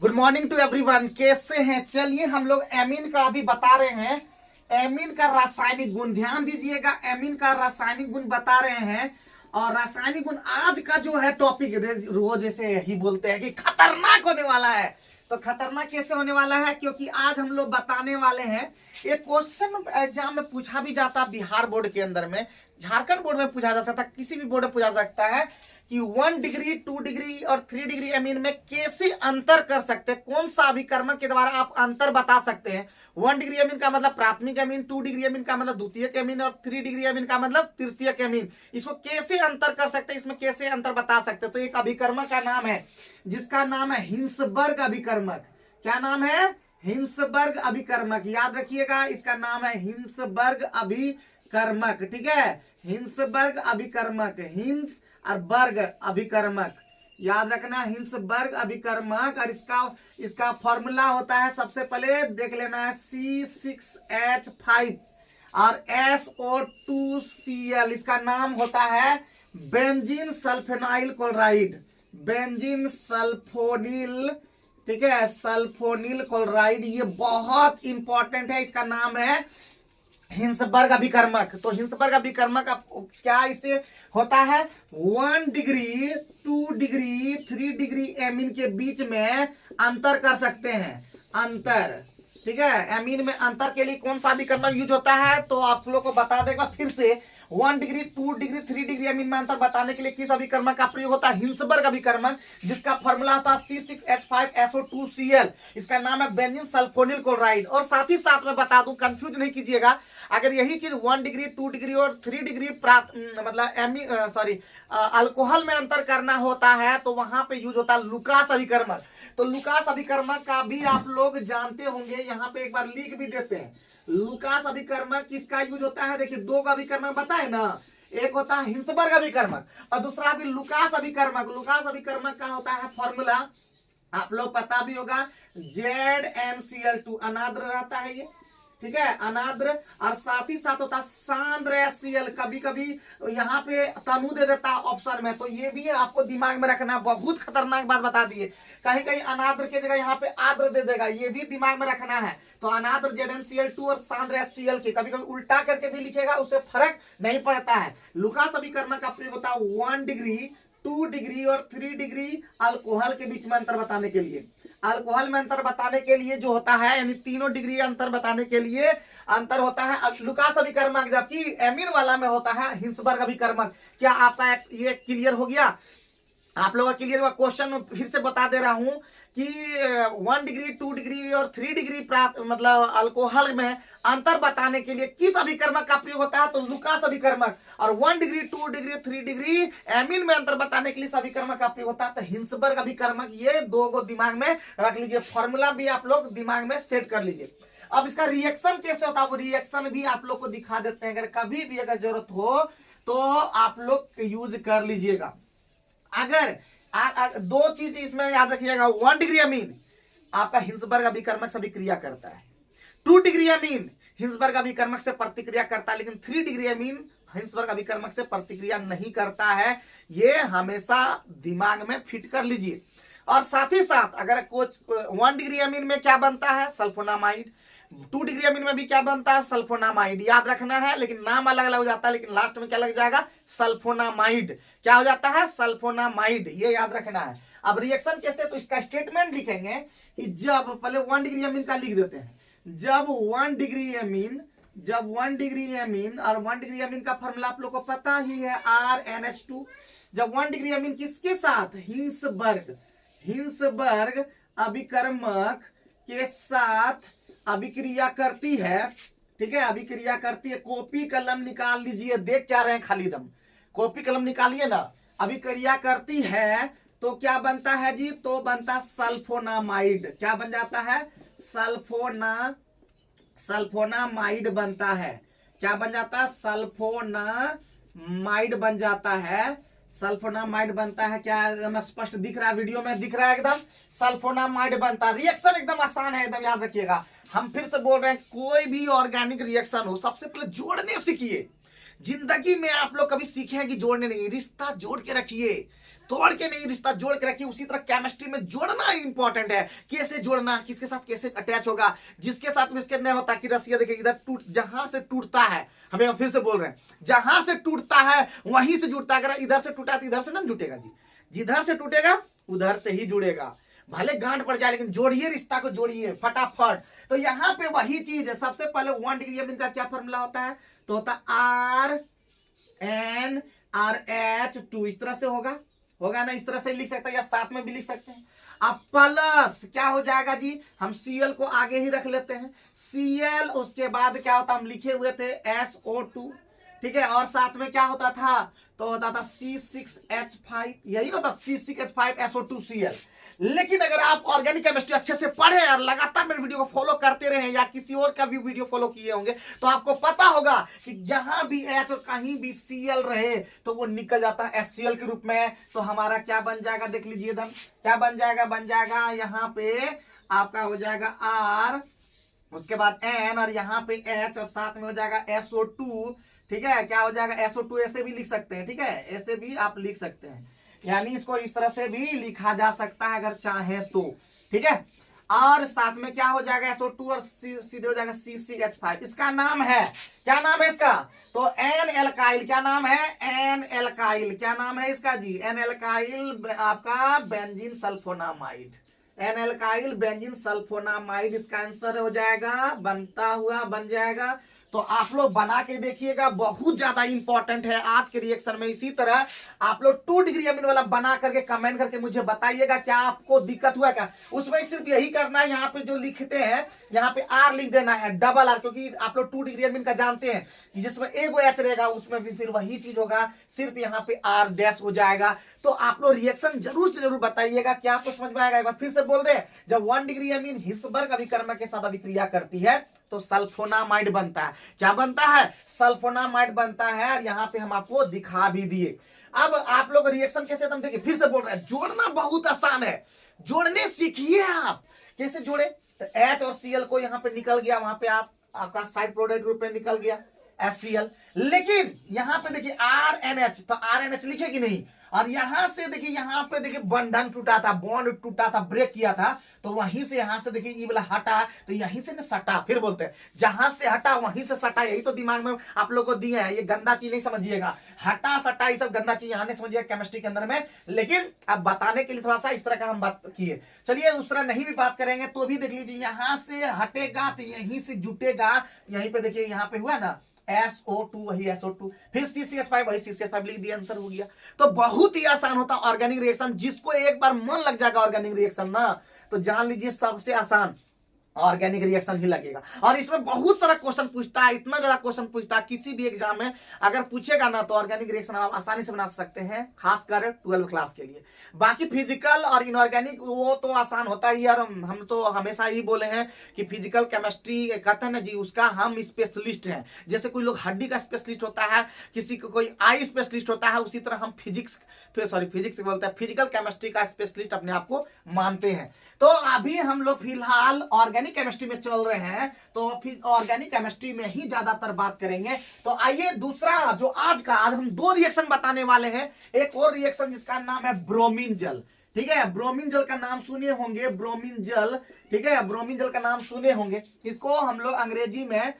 Good morning to everyone. कैसे हैं? चलिए हम लोग एमीन का अभी बता रहे हैं। एमीन का रासायनिक गुण, ध्यान दीजिएगा, एमीन का रासायनिक गुण बता रहे हैं। और रासायनिक गुण आज का जो है टॉपिक, रोज वैसे यही बोलते हैं कि खतरनाक होने वाला है। तो खतरनाक कैसे होने वाला है? क्योंकि आज हम लोग बताने वाले हैं, एक क्वेश्चन एग्जाम में पूछा भी जाता, बिहार बोर्ड के अंदर में, झारखंड बोर्ड में पूछा जा सकता, किसी भी बोर्ड में पूछा सकता है कि 1 डिग्री 2 डिग्री और 3 डिग्री एमीन में कैसे अंतर कर सकते हैं, कौन सा अभिकर्मक के द्वारा आप अंतर बता सकते हैं। 1 डिग्री एमीन का मतलब प्राथमिक एमीन, 2 डिग्री एमीन का मतलब द्वितीयक एमीन और 3 डिग्री एमीन का मतलब तृतीयक एमीन। इसको कैसे अंतर कर सकते हैं, इसमें कैसे अंतर बता सकते हैं। तो एक अभिकर्मक का नाम है जिसका नाम है हिंसबर्ग अभिकर्मक। क्या नाम है? हिंसबर्ग अभिकर्मक। याद रखिएगा, इसका नाम है हिंसबर्ग अभिकर्मक। ठीक है, हिंसबर्ग अभिकर्मक, हिंस और वर्ग अभिकर्मक, याद रखना, हिंसबर्ग अभिकर्मक। और इसका फॉर्मूला होता है, सबसे पहले देख लेना है, C6H5 और SO2Cl। इसका नाम होता है benzene sulfonyl chloride, benzene sulphonyl, ठीक है, सल्फोनिल क्लोराइड। ये बहुत इंपॉर्टेंट है। इसका नाम है हिंसबर्ग अभिकर्मक। तो हिंसबर्ग अभिकर्मक क्या इससे होता है? 1 डिग्री 2 डिग्री 3 डिग्री एमीन के बीच में अंतर कर सकते हैं, अंतर। ठीक है, एमीन में अंतर के लिए कौन सा अभिकर्मक यूज होता है? तो आप लोग को बता देगा फिर से, 1 डिग्री 2 डिग्री 3 डिग्री एमीन में अंतर बताने के लिए किस अभिकर्मक का प्रयोग होता है? हिंसबर्ग अभिकर्मक, जिसका फॉर्मूला होता है C6H5SO2Cl। इसका नाम है बेंजीन सल्फोनिल क्लोराइड। और साथ ही साथ में बता दूं, कंफ्यूज नहीं कीजिएगा, अगर यही चीज 1 डिग्री 2 डिग्री और 3 डिग्री मतलब अल्कोहल में अंतर करना होता है तो वहां पे यूज होता है लुकास अभिकर्मक। तो लुकास अभिकर्मक का भी आप लोग जानते होंगे, यहाँ पे एक बार लिख भी देते हैं। लुकास अभिकर्मक किसका यूज होता है? देखिए, दो का अभिकर्मक बताए ना, एक होता है हिंसबर्ग अभिकर्मक और दूसरा भी लुकास अभिकर्मक। लुकास अभिकर्मक का होता है फॉर्मूला, आप लोग पता भी होगा, ZnCl2, अनाद्र रहता है ये, ठीक है, अनाद्र। और साथ ही साथ होता है सांद्र HCl। कभी कभी यहाँ पे तनु दे देता है ऑप्शन में, तो ये भी आपको दिमाग में रखना। बहुत खतरनाक बात बता दिए, कहीं कहीं अनाद्र की जगह यहाँ पे आद्र दे देगा, ये भी दिमाग में रखना है। तो अनाद्र ZnCl2 और सांद्र HCl की कभी कभी उल्टा करके भी लिखेगा, उससे फर्क नहीं पड़ता है। लुकास अभिकर्मक का प्रयोग होता है 1 डिग्री 2 डिग्री और 3 डिग्री अल्कोहल के बीच में अंतर बताने के लिए। अल्कोहल में अंतर बताने के लिए जो होता है, यानी तीनों डिग्री अंतर बताने के लिए अंतर होता है लुकास अभिकर्मक, जबकि एमीन वाला में होता है हिंसबर्ग अभिकर्मक। क्या आपका ये क्लियर हो गया? आप लोगों का क्लियर हुआ? क्वेश्चन फिर से बता दे रहा हूं कि 1 डिग्री 2 डिग्री और 3 डिग्री मतलब अल्कोहल में अंतर बताने के लिए किस अभिकर्मक का प्रयोग होता है? तो लुकास अभिकर्मक। और 1 डिग्री 2 डिग्री 3 डिग्री एमीन में अंतर बताने के लिए अभिकर्मक का प्रयोग होता है तो हिंसबर्ग अभिकर्मक। ये दो को दिमाग में रख लीजिए, फॉर्मूला भी आप लोग दिमाग में सेट कर लीजिए। अब इसका रिएक्शन कैसे होता है, वो रिएक्शन भी आप लोग को दिखा देते हैं, अगर कभी भी अगर जरूरत हो तो आप लोग यूज कर लीजिएगा। अगर दो चीज इसमें याद रखिएगा, 1 डिग्री अमीन आपका हिंसबर्ग अभिकर्मक से अभिक्रिया करता है, 2 डिग्री अमीन हिंसबर्ग अभिकर्मक से प्रतिक्रिया करता है, लेकिन 3 डिग्री अमीन हिंसबर्ग अभिकर्मक से प्रतिक्रिया नहीं करता है। ये हमेशा दिमाग में फिट कर लीजिए। और साथ ही साथ अगर कुछ 1 डिग्री अमीन में क्या बनता है? सल्फोनामाइड। 2 डिग्री अमीन में भी क्या बनता है? सल्फोनामाइड। याद रखना है, लेकिन नाम अलग अलग हो जाता है, लेकिन लास्ट में क्या लग जाएगा? सल्फोनामाइड। क्या हो जाता है? सल्फोनामाइड। ये याद रखना है। अब रिएक्शन कैसे? तो इसका स्टेटमेंट लिखेंगे कि जब, पहले 1 डिग्री अमीन का लिख देते हैं, जब 1 डिग्री अमीन और 1 डिग्री अमीन का फॉर्मूला आप लोग को पता ही है, RnH2। जब 1 डिग्री अमीन किसके साथ? हिंसबर्ग अभिकर्मक के साथ अभिक्रिया करती है, ठीक है, अभिक्रिया करती है। कॉपी कलम निकाल लीजिए, देख क्या रहे हैं खाली दम, कॉपी कलम निकालिए ना। अभिक्रिया करती है तो क्या बनता है जी? तो बनता सल्फोनामाइड। क्या बन जाता है? सल्फोनामाइड बनता है। क्या बन जाता है? सल्फोनामाइड बन जाता है। सल्फोनामाइड बनता है। क्या एकदम स्पष्ट दिख रहा है? वीडियो में दिख रहा है एकदम। सल्फोनामाइड बनता है। रिएक्शन एकदम आसान है, एकदम याद रखिएगा। हम फिर से बोल रहे हैं, कोई भी ऑर्गेनिक रिएक्शन हो सबसे पहले जोड़ने सीखिए। जिंदगी में आप लोग कभी सीखे हैं कि जोड़ने नहीं, रिश्ता जोड़ के रखिए। तोड़ के नहीं, रिश्ता जोड़ के रखिए। उसी तरह केमिस्ट्री में जोड़ना इंपॉर्टेंट है, कैसे जोड़ना, किसके साथ कैसे अटैच होगा, जिसके साथ भी उसके नहीं होता कि रस्सिया देखिए इधर टूट, जहां से टूटता है, हमें फिर से बोल रहे हैं, जहां से टूटता है वहीं से जुड़ता है। अगर इधर से टूटा तो इधर से ना जुटेगा जी, जिधर से टूटेगा उधर से ही जुड़ेगा, भले गांठ पड़ जाए लेकिन जोड़िए, रिश्ता को जोड़िए फटाफट। तो यहाँ पे वही चीज है, सबसे पहले 1 डिग्री अमीन का क्या फॉर्मूला होता है, तो होता है RnRH2, इस तरह से होगा ना, इस तरह से लिख सकते हैं या साथ में भी लिख सकते हैं। अब प्लस क्या हो जाएगा जी, हम Cl को आगे ही रख लेते हैं, Cl, उसके बाद क्या होता, हम लिखे हुए थे SO2, ठीक है, और साथ में क्या होता था, तो होता था C6H5, यही होता C6H5SO2Cl। लेकिन अगर आप ऑर्गेनिक केमिस्ट्री अच्छे से पढ़े और लगातार मेरे वीडियो को फॉलो करते रहे या किसी और का भी वीडियो फॉलो किए होंगे तो आपको पता होगा कि जहां भी H और कहीं भी Cl रहे तो वो निकल जाता है HCl के रूप में। तो हमारा क्या बन जाएगा, देख लीजिए एकदम, क्या बन जाएगा यहाँ पे आपका हो जाएगा R, उसके बाद N और यहाँ पे H और साथ में हो जाएगा SO2, ठीक है, क्या हो जाएगा SO2, ऐसे भी लिख सकते हैं, ठीक है, ऐसे भी आप लिख सकते हैं, यानी इसको इस तरह से भी लिखा जा सकता है अगर चाहे तो, ठीक है। और साथ में क्या हो जाएगा SO2 और सीधे हो जाएगा C6H5। इसका नाम है, क्या नाम है इसका, तो एन एल्काइल, क्या नाम है, एन एल्काइल, क्या नाम है इसका जी, एन एल्काइल आपका benzene sulphonamide, N alkyl benzene sulphonamide इसका आंसर हो जाएगा, बनता हुआ बन जाएगा। तो आप लोग बना के देखिएगा, बहुत ज्यादा इंपॉर्टेंट है आज के रिएक्शन में। इसी तरह आप लोग 2 डिग्री अमीन वाला बना करके कमेंट करके मुझे बताइएगा क्या आपको दिक्कत हुआ क्या। उसमें सिर्फ यही करना है, यहाँ पे जो लिखते हैं यहाँ पे R लिख देना है, डबल R, क्योंकि आप लोग 2 डिग्री अमीन का जानते हैं कि जिसमें एगो H रहेगा उसमें भी फिर वही चीज होगा, सिर्फ यहाँ पे R डैश हो जाएगा। तो आप लोग रिएक्शन जरूर से जरूर बताइएगा क्या आपको समझ में आएगा। एक बार फिर से बोल दे, जब 1 डिग्री अमीन हिल्सबर्ग अभिकर्मक के साथ अभिक्रिया करती है तो सल्फोनामाइड बनता है, क्या बनता है, सल्फोनामाइड बनता है। और यहाँ पे हम आपको दिखा भी दिए। अब आप लोग रिएक्शन कैसे, तुम देखिए फिर से बोल रहे हैं, जोड़ना बहुत आसान है, जोड़ने सीखिए आप, कैसे जोड़े। तो H और Cl को यहाँ पे निकल गया, वहां पे आपका साइड प्रोडक्ट रूप में निकल गया HCl, लेकिन यहाँ पे देखिए RNH, तो RNH लिखे कि नहीं, और यहां से देखिए, यहाँ पे देखिए बंधन टूटा था, बॉन्ड टूटा था, ब्रेक किया था, तो वहीं से यहाँ से देखिए ये वाला हटा, तो यहीं से ना सटा, फिर बोलते हैं जहां से हटा वहीं से सटा, यही तो दिमाग में आप लोगों को दिया है। ये गंदा चीज नहीं समझिएगा, हटा सटा ये सब गंदा चीज यहाँ नहीं समझिएगा केमिस्ट्री के अंदर में, लेकिन अब बताने के लिए थोड़ा सा इस तरह का हम बात किए। चलिए उस तरह नहीं भी बात करेंगे तो भी देख लीजिए, यहाँ से हटेगा तो यहीं से जुटेगा, यहीं पे देखिए यहाँ पे हुआ ना SO2, वही SO2, फिर C6H5, वही C6H5 लिख दिया, आंसर हो गया। तो बहुत ही आसान होता ऑर्गेनिक रिएक्शन, जिसको एक बार मन लग जाएगा ऑर्गेनिक रिएक्शन ना, तो जान लीजिए सबसे आसान ऑर्गेनिक रिएक्शन ही लगेगा। और इसमें बहुत सारा क्वेश्चन पूछता है, इतना ज्यादा क्वेश्चन पूछता है, किसी भी एग्जाम में अगर पूछेगा ना तो ऑर्गेनिक रिएक्शन आप आसानी से बना सकते हैं, खासकर 12 क्लास के लिए। बाकी फिजिकल और इनऑर्गेनिक वो तो आसान होता ही, और हम तो हमेशा ही बोले हैं कि फिजिकल केमिस्ट्री कहते हैं ना जी, उसका हम स्पेशलिस्ट हैं। जैसे कोई लोग हड्डी का स्पेशलिस्ट होता है, किसी को कोई आई स्पेशलिस्ट होता है, उसी तरह हम फिजिक्स बोलते हैं, फिजिकल केमिस्ट्री का स्पेशलिस्ट अपने आप को मानते हैं। तो अभी हम लोग फिलहाल ऑर्गेनिक केमिस्ट्री में चल रहे हैं, तो फिर ऑर्गेनिक केमिस्ट्री में ही ज्यादातर बात करेंगे। तो आइए दूसरा जो आज हम 2 रिएक्शन बताने वाले हैं, एक और रिएक्शन जिसका नाम है ब्रोमीन जल, ठीक है, ब्रोमीन जल का नाम सुने होंगे, ब्रोमीन जल, ठीक है, ब्रोमीन जल का नाम सुने होंगे। इसको हम लोग अंग्रेजी में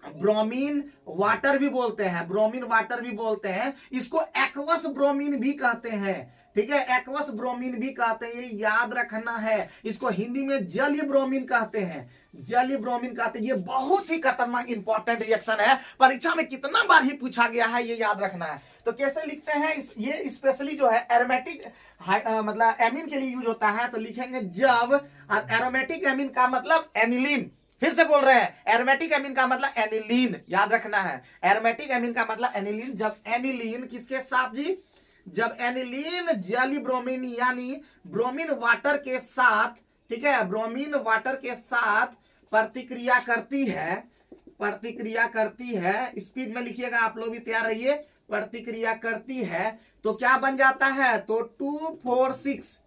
ब्रोमीन वाटर भी बोलते हैं, ब्रोमीन वाटर भी बोलते हैं, इसको एक्वस ब्रोमीन भी कहते हैं, ठीक है, एक्वस ब्रोमीन भी कहते हैं, ये याद रखना है। इसको हिंदी में जलीय ब्रोमीन कहते हैं, जलीय ब्रोमीन कहते हैं। ये बहुत ही खतरनाक इंपॉर्टेंट रिएक्शन है, परीक्षा में कितना बार ही पूछा गया है, ये याद रखना है। तो कैसे लिखते हैं ये स्पेशली जो है एरोमेटिक मतलब एमीन के लिए यूज होता है, तो लिखेंगे जब, और एरोमेटिक एमीन का मतलब एनिलीन, फिर से बोल रहे हैं एरोमेटिक एमीन का मतलब एनिलीन, याद रखना है, एरोमेटिक एमीन का मतलब एनिलीन। जब एनिलीन किसके साथ जी, जब एनिलीन जली ब्रोमीन यानी ब्रोमीन वाटर के साथ, ठीक है, ब्रोमीन वाटर के साथ प्रतिक्रिया करती है, स्पीड में लिखिएगा, आप लोग भी तैयार रहिए, प्रतिक्रिया करती है तो क्या बन जाता है, तो 2,4,6,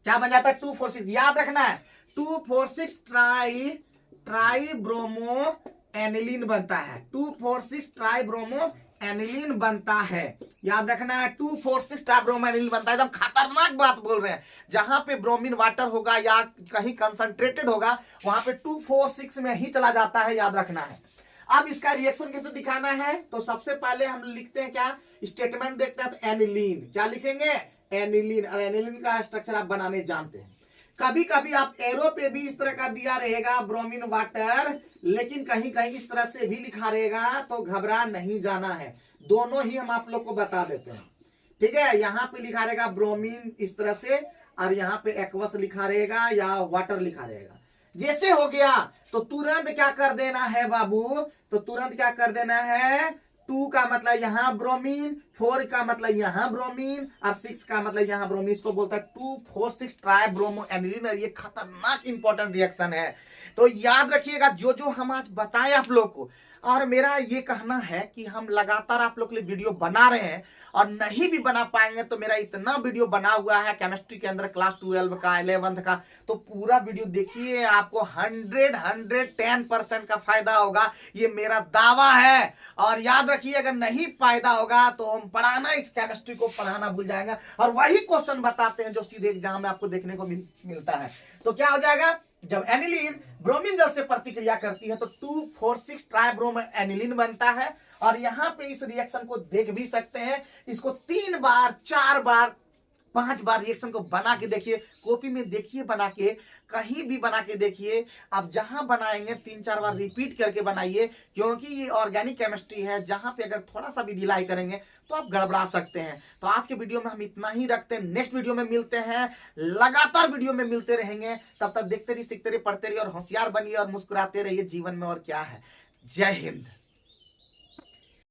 क्या बन जाता है, 2,4,6, याद रखना है, 2,4,6 ट्राई ब्रोमो एनिलीन बनता है, 2,4,6 ट्राई ब्रोमो एनिलीन बनता है, याद रखना है 2,4,6 ट्राइब्रोमो एनिलीन बनता है। एकदम खतरनाक बात बोल रहे हैं, जहां पे ब्रोमीन वाटर होगा या कहीं कंसंट्रेटेड होगा वहां पे 2,4,6 में ही चला जाता है, याद रखना है। अब इसका रिएक्शन कैसे दिखाना है, तो सबसे पहले हम लिखते हैं क्या, स्टेटमेंट देखते हैं। तो एनिलीन, क्या लिखेंगे, एनिलीन। और एनिलीन का स्ट्रक्चर आप बनाने जानते हैं। कभी कभी आप एरो पे भी इस तरह का दिया रहेगा ब्रोमीन वाटर, लेकिन कहीं कहीं इस तरह से भी लिखा रहेगा, तो घबरा नहीं जाना है। दोनों ही हम आप लोग को बता देते हैं, ठीक है। यहाँ पे लिखा रहेगा ब्रोमीन इस तरह से, और यहाँ पे एक्वस लिखा रहेगा या वाटर लिखा रहेगा। जैसे हो गया तो तुरंत क्या कर देना है बाबू, तो तुरंत क्या कर देना है, 2 का मतलब यहाँ ब्रोमीन, 4 का मतलब यहाँ ब्रोमीन, और 6 का मतलब यहाँ ब्रोमीन। इसको बोलता है 2,4,6 ट्राइब्रोमो एनिलीन। और ये खतरनाक इंपॉर्टेंट रिएक्शन है, तो याद रखिएगा जो जो हम आज बताए आप लोग को। और मेरा ये कहना है कि हम लगातार आप लोग के लिए वीडियो बना रहे हैं, और नहीं भी बना पाएंगे तो मेरा इतना वीडियो बना हुआ है केमिस्ट्री के अंदर, क्लास 12 का, 11th का, तो पूरा वीडियो देखिए, आपको 110% का फायदा होगा, ये मेरा दावा है। और याद रखिए अगर नहीं फायदा होगा तो हम पढ़ाना, इस केमिस्ट्री को पढ़ाना भूल जाएगा, और वही क्वेश्चन बताते हैं जो सीधे एग्जाम में आपको देखने को मिलता है। तो क्या हो जाएगा, जब एनिलीन ब्रोमीन जल से प्रतिक्रिया करती है तो 2,4,6 ट्राइब्रोमो एनिलीन बनता है। और यहाँ पे इस रिएक्शन को देख भी सकते हैं, इसको 3 बार, 4 बार, 5 बार रिएक्शन को बना के देखिए, कॉपी में देखिए बना के, कहीं भी बना के देखिए। आप जहां बनाएंगे 3-4 बार रिपीट करके बनाइए, क्योंकि ये ऑर्गेनिक केमिस्ट्री है, जहां पे अगर थोड़ा सा भी ढिलाई करेंगे तो आप गड़बड़ा सकते हैं। तो आज के वीडियो में हम इतना ही रखते हैं, नेक्स्ट वीडियो में मिलते हैं, लगातार वीडियो में मिलते रहेंगे। तब तक देखते रहिए, सीखते रहिए, पढ़ते रहिए, और होशियार बनिए और मुस्कुराते रहिए जीवन में, और क्या है। जय हिंद।